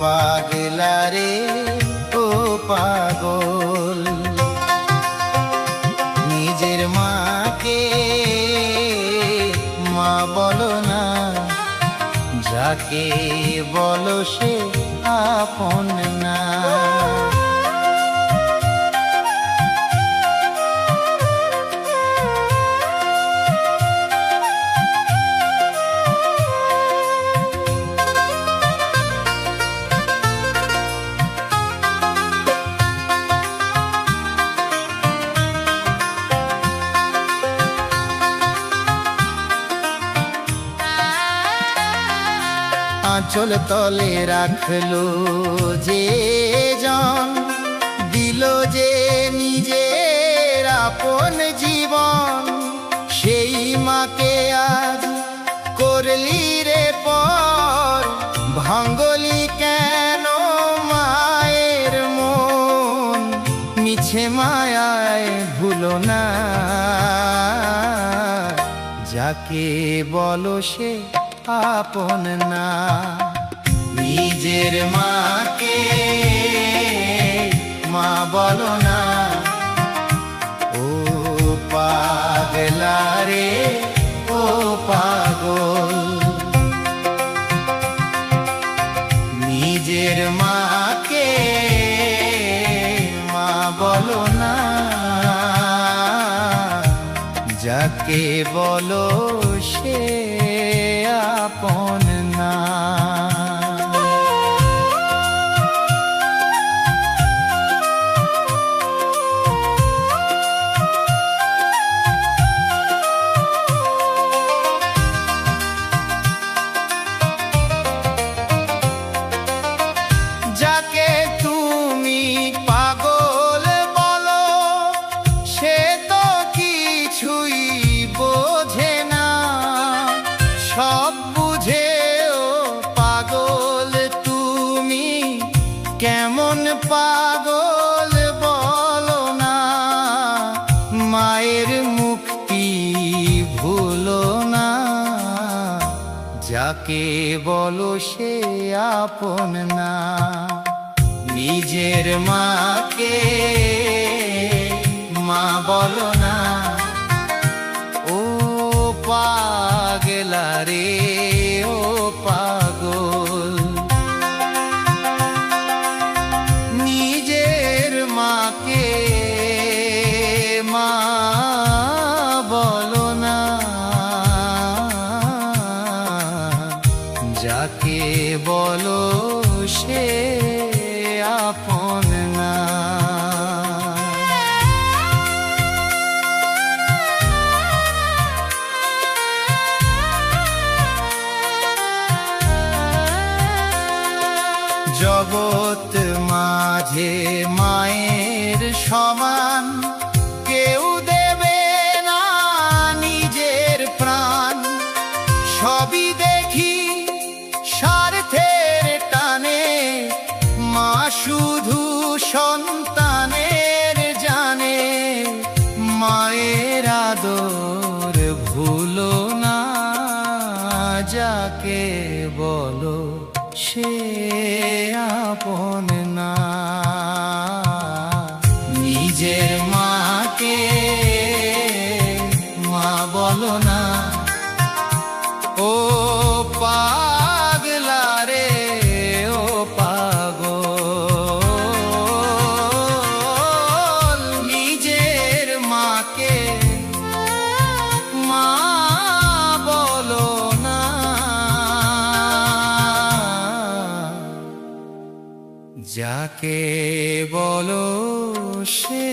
পাগলা রে ও পাগল, নিজের মাকে মা বলো না, যাকে বলো সে আপন না। আঁচল তলে রাখলো যে জন, দিল যে নিজের আপন জীবন, সেই মাকে আজ করলি রে পর, ভাঙ্গলি কেন মায়ের মন, মিছে মায়ায় ভুলো না, যাকে বলো সে আপন না। নিজের মাকে মা বলো না, ও পাগলা রে ও পাগল, নিজের মাকে মা বলো না, যাকে বলো সে আপন না। যাকে তুমি পাগল বলো, সে তো কিছুই বোঝে না, সব বুঝেও পাগল তুমি, কেমন পাগল বলো না, মায়ের মুক্তি ভুলো না, যাকে বলো সে আপন না। নিজের মাকে মা বলো না, ও পাগলা রে ও পাগল, নিজের মাকে মা বলো না, যাকে বলো সে আপন না। জগৎ মাঝে মায়ের সমান কেউ দেবে না নিজের প্রাণ, সবই দেখি স্বার্থের টানে, মা শুধু সন্তানের জানে, মায়ের আদর ভুলো না, যাকে বলো সে আপন না। নিজের মাকে মা বলো না, ও পাগলা রে ও পাগল, নিজের মাকে মা বলো না, যাকে বলো সে